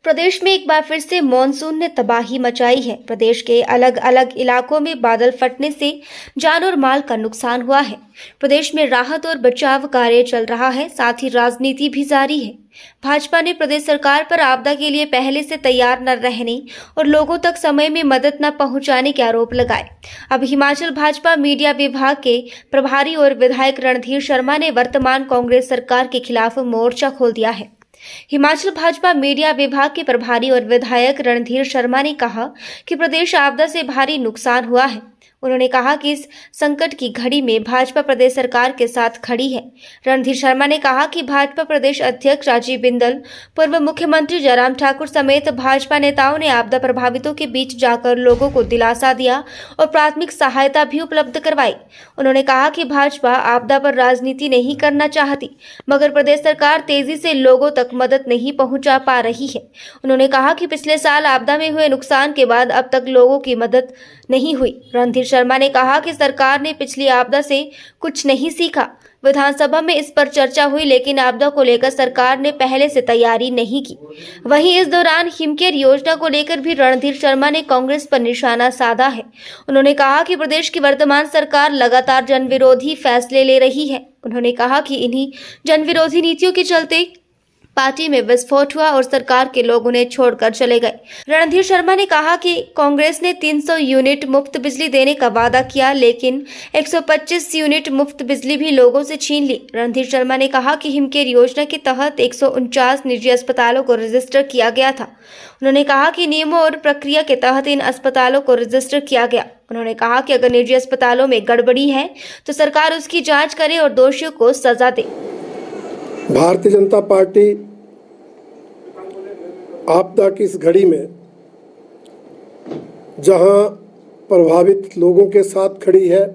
प्रदेश में एक बार फिर से मॉनसून ने तबाही मचाई है। प्रदेश के अलग अलग इलाकों में बादल फटने से जान और माल का नुकसान हुआ है। प्रदेश में राहत और बचाव कार्य चल रहा है, साथ ही राजनीति भी जारी है। भाजपा ने प्रदेश सरकार पर आपदा के लिए पहले से तैयार न रहने और लोगों तक समय में मदद न पहुंचाने के आरोप लगाए। अब हिमाचल भाजपा मीडिया विभाग के प्रभारी और विधायक रणधीर शर्मा ने वर्तमान कांग्रेस सरकार के खिलाफ मोर्चा खोल दिया है। हिमाचल भाजपा मीडिया विभाग के प्रभारी और विधायक रणधीर शर्मा ने कहा कि प्रदेश आपदा से भारी नुकसान हुआ है। उन्होंने कहा कि इस संकट की घड़ी में भाजपा प्रदेश सरकार के साथ खड़ी है। रणधीर शर्मा ने कहा कि भाजपा प्रदेश अध्यक्ष राजीव बिंदल, पूर्व मुख्यमंत्री जयराम ठाकुर समेत भाजपा नेताओं ने आपदा प्रभावितों के बीच जाकर लोगों को दिलासा दिया और प्राथमिक सहायता भी उपलब्ध करवाई। उन्होंने कहा कि भाजपा आपदा पर राजनीति नहीं करना चाहती, मगर प्रदेश सरकार तेजी से लोगों तक मदद नहीं पहुंचा पा रही है। उन्होंने कहा कि पिछले साल आपदा में हुए नुकसान के बाद अब तक लोगों की मदद नहीं हुई। रणधीर शर्मा ने कहा कि सरकार ने पिछली आपदा से कुछ नहीं सीखा। विधानसभा में इस पर चर्चा हुई, लेकिन आपदा को लेकर सरकार ने पहले से तैयारी नहीं की। वहीं इस दौरान हिमकेयर योजना को लेकर भी रणधीर शर्मा ने कांग्रेस पर निशाना साधा है। उन्होंने कहा कि प्रदेश की वर्तमान सरकार लगातार जनविरोधी फैसले ले रही है। उन्होंने कहा कि इन्हीं जनविरोधी नीतियों के चलते पार्टी में विस्फोट हुआ और सरकार के लोग उन्हें छोड़कर चले गए। रणधीर शर्मा ने कहा कि कांग्रेस ने 300 यूनिट मुफ्त बिजली देने का वादा किया, लेकिन 125 यूनिट मुफ्त बिजली भी लोगों से छीन ली। रणधीर शर्मा ने कहा कि हिमकेयर योजना के तहत 149 निजी अस्पतालों को रजिस्टर किया गया था। उन्होंने कहा कि नियमों और प्रक्रिया के तहत इन अस्पतालों को रजिस्टर किया गया। उन्होंने कहा कि अगर निजी अस्पतालों में गड़बड़ी है तो सरकार उसकी जांच करे और दोषियों को सजा दे। भारतीय जनता पार्टी आपदा की इस घड़ी में जहां प्रभावित लोगों के साथ खड़ी है,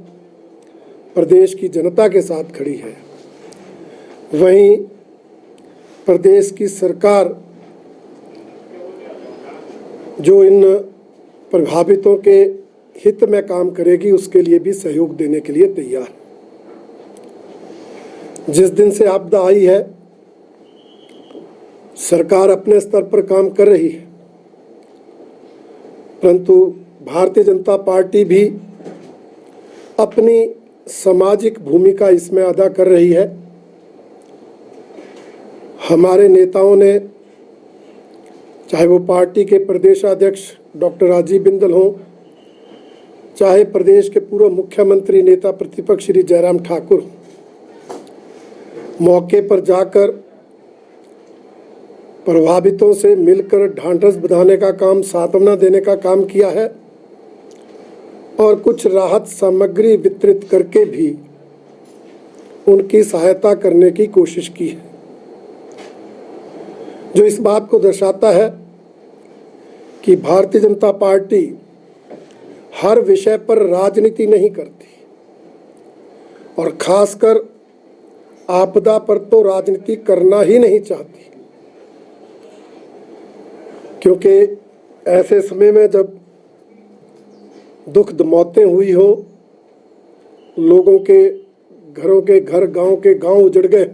प्रदेश की जनता के साथ खड़ी है, वहीं प्रदेश की सरकार जो इन प्रभावितों के हित में काम करेगी उसके लिए भी सहयोग देने के लिए तैयार है। जिस दिन से आपदा आई है, सरकार अपने स्तर पर काम कर रही है, परंतु भारतीय जनता पार्टी भी अपनी सामाजिक भूमिका इसमें अदा कर रही है। हमारे नेताओं ने, चाहे वो पार्टी के प्रदेशाध्यक्ष डॉक्टर राजीव बिंदल हों, चाहे प्रदेश के पूर्व मुख्यमंत्री नेता प्रतिपक्ष श्री जयराम ठाकुर, मौके पर जाकर प्रभावितों से मिलकर ढांढस बंधाने का काम, सांत्वना देने का काम किया है और कुछ राहत सामग्री वितरित करके भी उनकी सहायता करने की कोशिश की है, जो इस बात को दर्शाता है कि भारतीय जनता पार्टी हर विषय पर राजनीति नहीं करती और खासकर आपदा पर तो राजनीति करना ही नहीं चाहती, क्योंकि ऐसे समय में जब दुखद मौतें हुई हो, लोगों के घरों के घर, गांव के गांव उजड़ गए,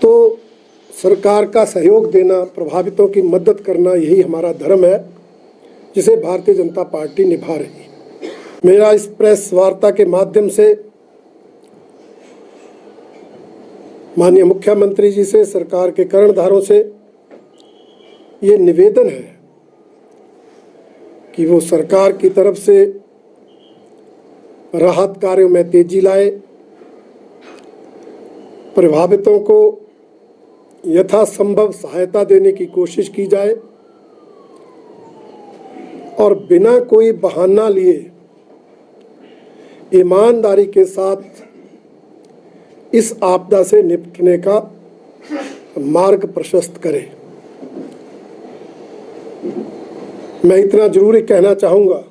तो सरकार का सहयोग देना, प्रभावितों की मदद करना, यही हमारा धर्म है जिसे भारतीय जनता पार्टी निभा रही है। मेरा इस प्रेस वार्ता के माध्यम से माननीय मुख्यमंत्री जी से, सरकार के कर्णधारों से ये निवेदन है कि वो सरकार की तरफ से राहत कार्यों में तेजी लाए, प्रभावितों को यथासंभव सहायता देने की कोशिश की जाए और बिना कोई बहाना लिए ईमानदारी के साथ इस आपदा से निपटने का मार्ग प्रशस्त करे। मैं इतना जरूर कहना चाहूँगा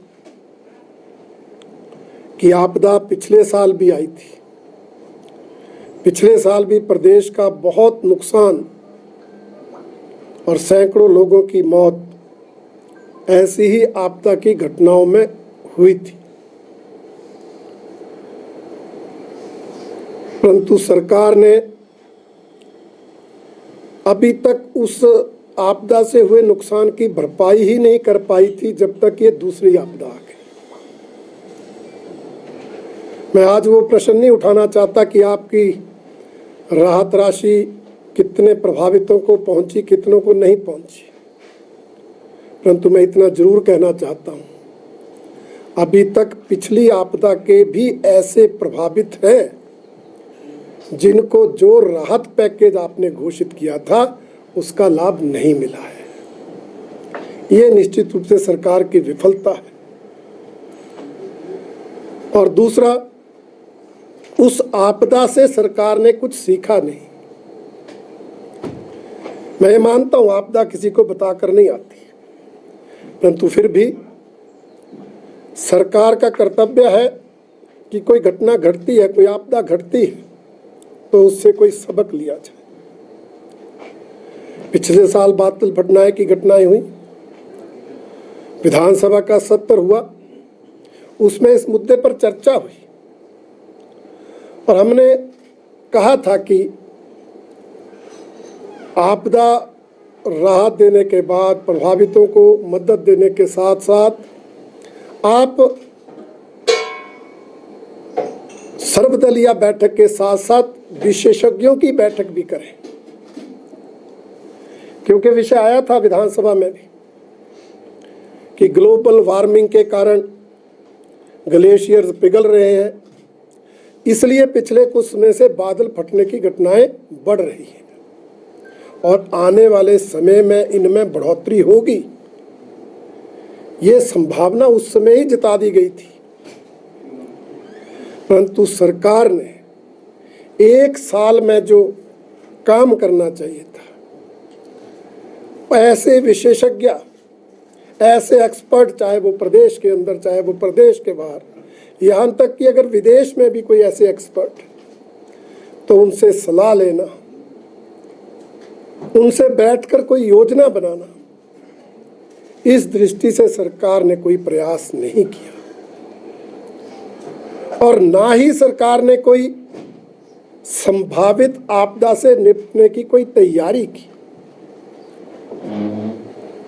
कि आपदा पिछले साल भी आई थी, पिछले साल भी प्रदेश का बहुत नुकसान और सैकड़ों लोगों की मौत ऐसी ही आपदा की घटनाओं में हुई थी। परंतु सरकार ने अभी तक उस आपदा से हुए नुकसान की भरपाई ही नहीं कर पाई थी जब तक ये दूसरी आपदा आ गई। मैं आज वो प्रश्न नहीं उठाना चाहता कि आपकी राहत राशि कितने प्रभावितों को पहुंची, कितनों को नहीं पहुंची, परंतु मैं इतना जरूर कहना चाहता हूं, अभी तक पिछली आपदा के भी ऐसे प्रभावित हैं जिनको जो राहत पैकेज आपने घोषित किया था उसका लाभ नहीं मिला है। ये निश्चित रूप से सरकार की विफलता है। और दूसरा, उस आपदा से सरकार ने कुछ सीखा नहीं। मैं ये मानता हूं आपदा किसी को बताकर नहीं आती, परंतु फिर भी सरकार का कर्तव्य है कि कोई घटना घटती है, कोई आपदा घटती है, तो उससे कोई सबक लिया जाए। पिछले साल बादल फटने की घटनाएं हुई, विधानसभा का सत्र हुआ, उसमें इस मुद्दे पर चर्चा हुई और हमने कहा था कि आपदा राहत देने के बाद प्रभावितों को मदद देने के साथ साथ आप सर्वदलीय बैठक के साथ साथ विशेषज्ञों की बैठक भी करें, क्योंकि विषय आया था विधानसभा में भी कि ग्लोबल वार्मिंग के कारण ग्लेशियर्स पिघल रहे हैं, इसलिए पिछले कुछ समय से बादल फटने की घटनाएं बढ़ रही हैं और आने वाले समय में इनमें बढ़ोतरी होगी। ये संभावना उस समय ही जता दी गई थी, परंतु सरकार ने एक साल में जो काम करना चाहिए था, ऐसे विशेषज्ञ, ऐसे एक्सपर्ट, चाहे वो प्रदेश के अंदर चाहे वो प्रदेश के बाहर, यहाँ तक कि अगर विदेश में भी कोई ऐसे एक्सपर्ट, तो उनसे सलाह लेना, उनसे बैठकर कोई योजना बनाना, इस दृष्टि से सरकार ने कोई प्रयास नहीं किया और ना ही सरकार ने कोई संभावित आपदा से निपटने की कोई तैयारी की।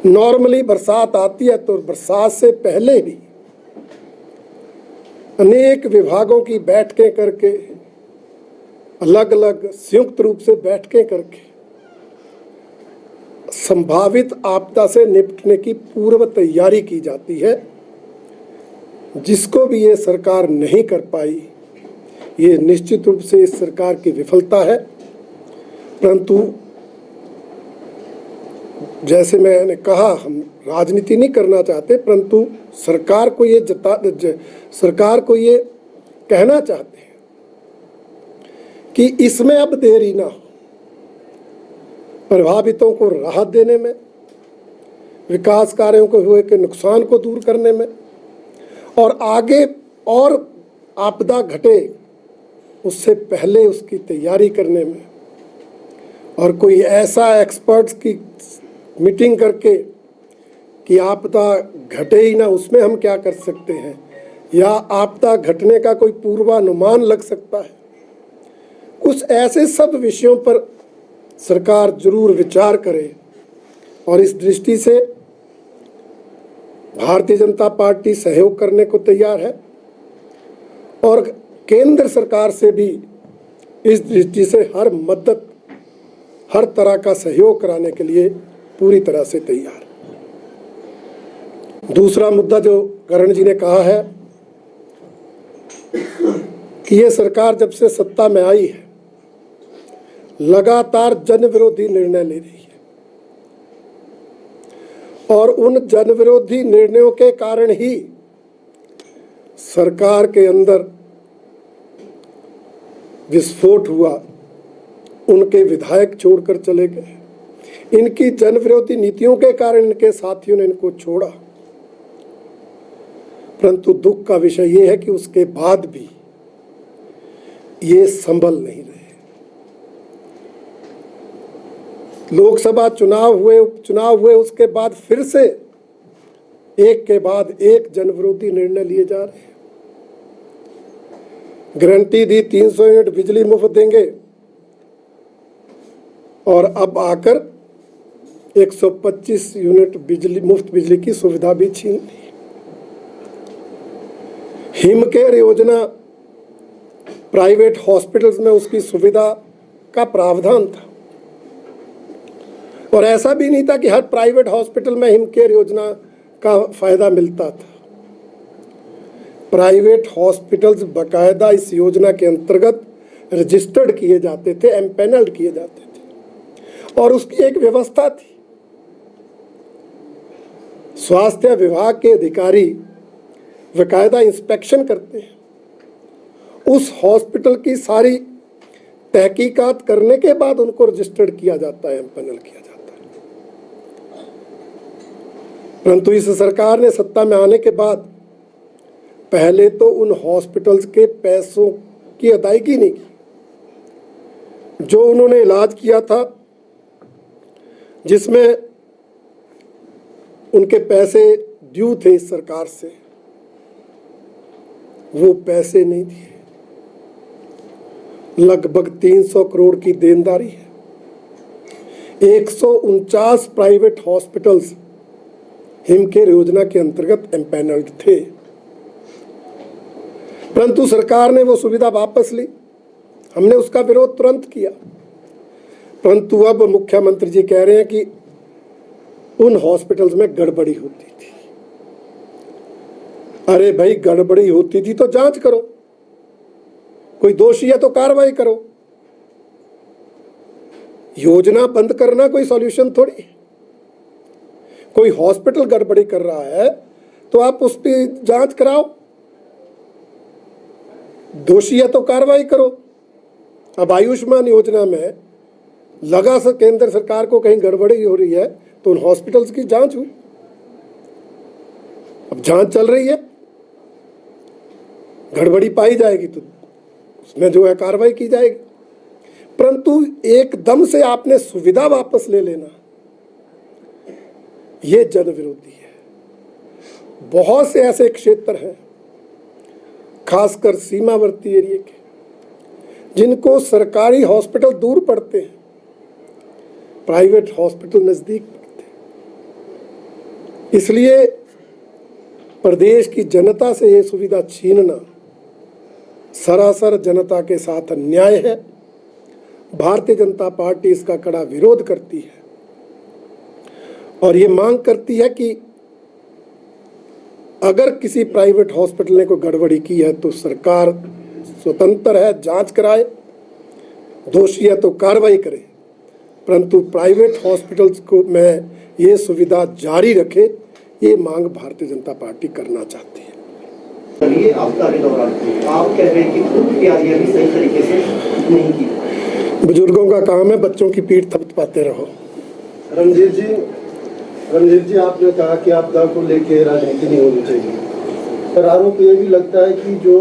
नॉर्मली बरसात आती है तो बरसात से पहले ही अनेक विभागों की बैठकें करके, अलग अलग संयुक्त रूप से बैठकें करके संभावित आपदा से निपटने की पूर्व तैयारी की जाती है, जिसको भी ये सरकार नहीं कर पाई। ये निश्चित रूप से इस सरकार की विफलता है। परंतु जैसे मैंने कहा, हम राजनीति नहीं करना चाहते, परंतु सरकार को ये कहना चाहते हैं कि इसमें अब देरी ना हो, प्रभावितों को राहत देने में, विकास कार्यों को हुए के नुकसान को दूर करने में और आगे और आपदा घटे उससे पहले उसकी तैयारी करने में, और कोई ऐसा एक्सपर्ट्स की मीटिंग करके कि आपदा घटे ही ना, उसमें हम क्या कर सकते हैं, या आपदा घटने का कोई पूर्वानुमान लग सकता है, कुछ ऐसे सब विषयों पर सरकार जरूर विचार करे। और इस दृष्टि से भारतीय जनता पार्टी सहयोग करने को तैयार है और केंद्र सरकार से भी इस दृष्टि से हर मदद, हर तरह का सहयोग कराने के लिए पूरी तरह से तैयार। दूसरा मुद्दा जो करण जी ने कहा है कि ये सरकार जब से सत्ता में आई है लगातार जन विरोधी निर्णय ले रही है और उन जन विरोधी निर्णयों के कारण ही सरकार के अंदर विस्फोट हुआ, उनके विधायक छोड़कर चले गए, इनकी जन विरोधी नीतियों के कारण इनके साथियों ने इनको छोड़ा। परंतु दुख का विषय यह है कि उसके बाद भी ये संभल नहीं रहे। लोकसभा चुनाव हुए, उपचुनाव हुए, उसके बाद फिर से एक के बाद एक जन विरोधी निर्णय लिए जा रहे हैं। गारंटी दी 300 यूनिट बिजली मुफ्त देंगे, और अब आकर 125 यूनिट बिजली, मुफ्त बिजली की सुविधा भी छीन ली। हिमकेयर योजना, प्राइवेट हॉस्पिटल्स में उसकी सुविधा का प्रावधान था, और ऐसा भी नहीं था कि हर प्राइवेट हॉस्पिटल में हिमकेयर योजना का फायदा मिलता था। प्राइवेट हॉस्पिटल्स बकायदा इस योजना के अंतर्गत रजिस्टर्ड किए जाते थे, एम्पैनल्ड किए जाते थे, और उसकी एक व्यवस्था थी। स्वास्थ्य विभाग के अधिकारी बकायदा इंस्पेक्शन करते हैं, उस हॉस्पिटल की सारी तहकीकात करने के बाद उनको रजिस्टर्ड किया जाता है, एम्पैनल किया जाता है। परंतु इस सरकार ने सत्ता में आने के बाद पहले तो उन हॉस्पिटल्स के पैसों की अदायगी नहीं की। जो उन्होंने इलाज किया था, जिसमें उनके पैसे ड्यू थे इस सरकार से, वो पैसे नहीं दिए। लगभग 300 करोड़ की देनदारी है। 149 प्राइवेट हॉस्पिटल्स हिमकेयर योजना के अंतर्गत एम्पैनल्ड थे, परंतु सरकार ने वो सुविधा वापस ली। हमने उसका विरोध तुरंत किया, परंतु अब मुख्यमंत्री जी कह रहे हैं कि उन हॉस्पिटल्स में गड़बड़ी होती थी। अरे भाई, गड़बड़ी होती थी तो जांच करो, कोई दोषी है तो कार्रवाई करो। योजना बंद करना कोई सॉल्यूशन थोड़ी है। कोई हॉस्पिटल गड़बड़ी कर रहा है तो आप उस पर जांच कराओ, दोषी है तो कार्रवाई करो। अब आयुष्मान योजना में लगा केंद्र सरकार को कहीं गड़बड़ी हो रही है तो उन हॉस्पिटल्स की जांच हुई। अब जांच चल रही है, गड़बड़ी पाई जाएगी तो उसमें जो है कार्रवाई की जाएगी। परंतु एकदम से आपने सुविधा वापस ले लेना, ये जन विरोधी है। बहुत से ऐसे क्षेत्र हैं, खासकर सीमावर्ती एरिया के, जिनको सरकारी हॉस्पिटल दूर पड़ते हैं, प्राइवेट हॉस्पिटल नजदीक पड़ते हैं। इसलिए प्रदेश की जनता से ये सुविधा छीनना सरासर जनता के साथ अन्याय है। भारतीय जनता पार्टी इसका कड़ा विरोध करती है और ये मांग करती है कि अगर किसी प्राइवेट हॉस्पिटल ने कोई गड़बड़ी की है तो सरकार स्वतंत्र है, जांच कराए, दोषी है तो कार्रवाई करे, परंतु प्राइवेट हॉस्पिटल्स को में ये सुविधा जारी रखे, ये मांग भारतीय जनता पार्टी करना चाहती है। ये आपदा के दौरान आप कह रहे हैं कि खुद तैयारियां भी सही तरीके से नहीं की। बुजुर्गों का काम है बच्चों की पीठ थपथपाते रहो। रणजीत जी, आपने कहा कि आपदा को लेके राजनीति नहीं होनी चाहिए, पर आरोप ये भी लगता है कि जो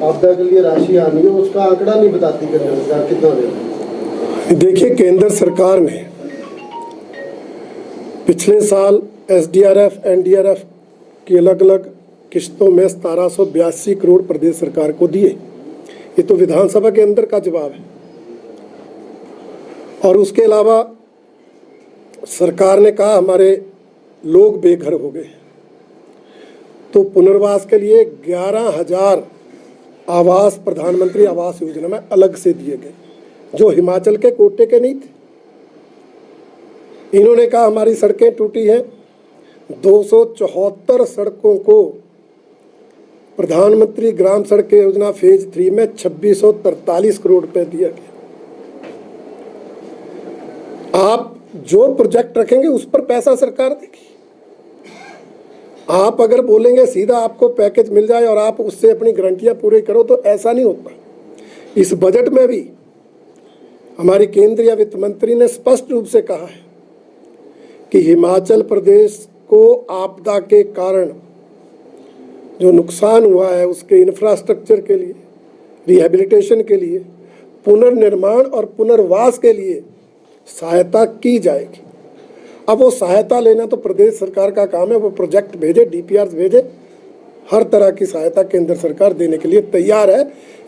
आपदा के लिए राशि आनी है उसका आंकड़ा नहीं बताती केंद्र सरकार कितना दे रही है। देखिए, केंद्र सरकार ने पिछले साल SDRF, NDRF की अलग अलग किस्तों में 1782 करोड़ प्रदेश सरकार को दिए। ये तो विधानसभा के अंदर का जवाब है। और उसके अलावा सरकार ने कहा हमारे लोग बेघर हो गए, तो पुनर्वास के लिए 11,000 आवास प्रधानमंत्री आवास योजना में अलग से दिए गए, जो हिमाचल के कोटे के नहीं थे। इन्होंने कहा हमारी सड़कें टूटी हैं, 274 सड़कों को प्रधानमंत्री ग्राम सड़क योजना फेज 3 में 2643 करोड़ रुपए दिया गया। आप जो प्रोजेक्ट रखेंगे उस पर पैसा सरकार देगी। आप अगर बोलेंगे सीधा आपको पैकेज मिल जाए और आप उससे अपनी गारंटियां पूरी करो, तो ऐसा नहीं होता। इस बजट में भी हमारी केंद्रीय वित्त मंत्री ने स्पष्ट रूप से कहा है कि हिमाचल प्रदेश को आपदा के कारण जो नुकसान हुआ है उसके इंफ्रास्ट्रक्चर के लिए, रिहैबिलिटेशन के लिए, पुनर्निर्माण और पुनर्वास के लिए सहायता की जाएगी। अब वो सहायता लेना तो प्रदेश सरकार का काम है। वो प्रोजेक्ट भेजे, DPRs भेजे, हर तरह की सहायता केंद्र सरकार देने के लिए तैयार है।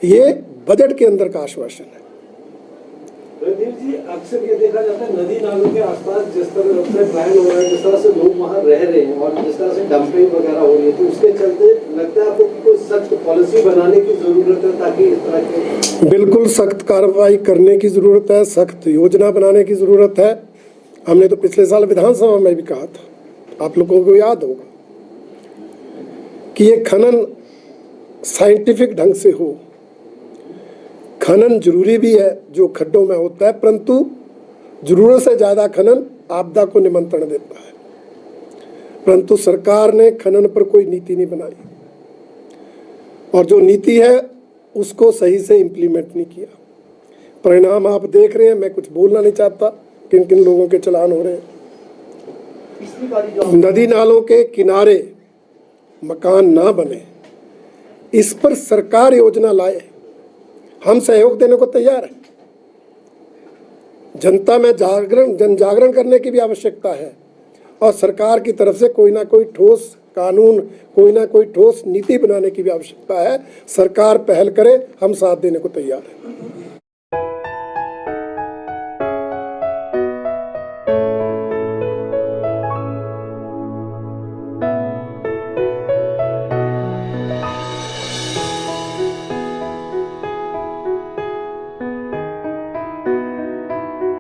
ये बजट के अंदर का आश्वासन है। रणधीर जी, अक्सर ये देखा जाता है नदी नालों के आसपास जिस तरह से प्लान हो रहा है, जिस तरह से लोग वहाँ रह रहे हैं और जिस तरह से डंपिंग वगैरह हो रही है, तो उसके चलते लगता है आपको कि कोई सख्त पॉलिसी बनाने की जरूरत है ताकि इस तरह के। बिल्कुल सख्त कार्रवाई करने की ज़रूरत है, सख्त योजना बनाने की ज़रूरत है। हमने तो पिछले साल विधानसभा में भी कहा था, आप लोगों को याद होगा, कि ये खनन साइंटिफिक ढंग से हो। खनन जरूरी भी है जो खड्डों में होता है, परंतु जरूरत से ज़्यादा खनन आपदा को निमंत्रण देता है। परंतु सरकार ने खनन पर कोई नीति नहीं बनाई और जो नीति है उसको सही से इम्प्लीमेंट नहीं किया। परिणाम आप देख रहे हैं। मैं कुछ बोलना नहीं चाहता किन किन लोगों के चालान हो रहे हैं। पिछली बारी जो नदी नालों के किनारे मकान ना बने, इस पर सरकार योजना लाए। हम सहयोग देने को तैयार हैं। जनता में जन जागरण करने की भी आवश्यकता है और सरकार की तरफ से कोई ना कोई ठोस कानून, कोई ना कोई ठोस नीति बनाने की भी आवश्यकता है। सरकार पहल करे, हम साथ देने को तैयार हैं।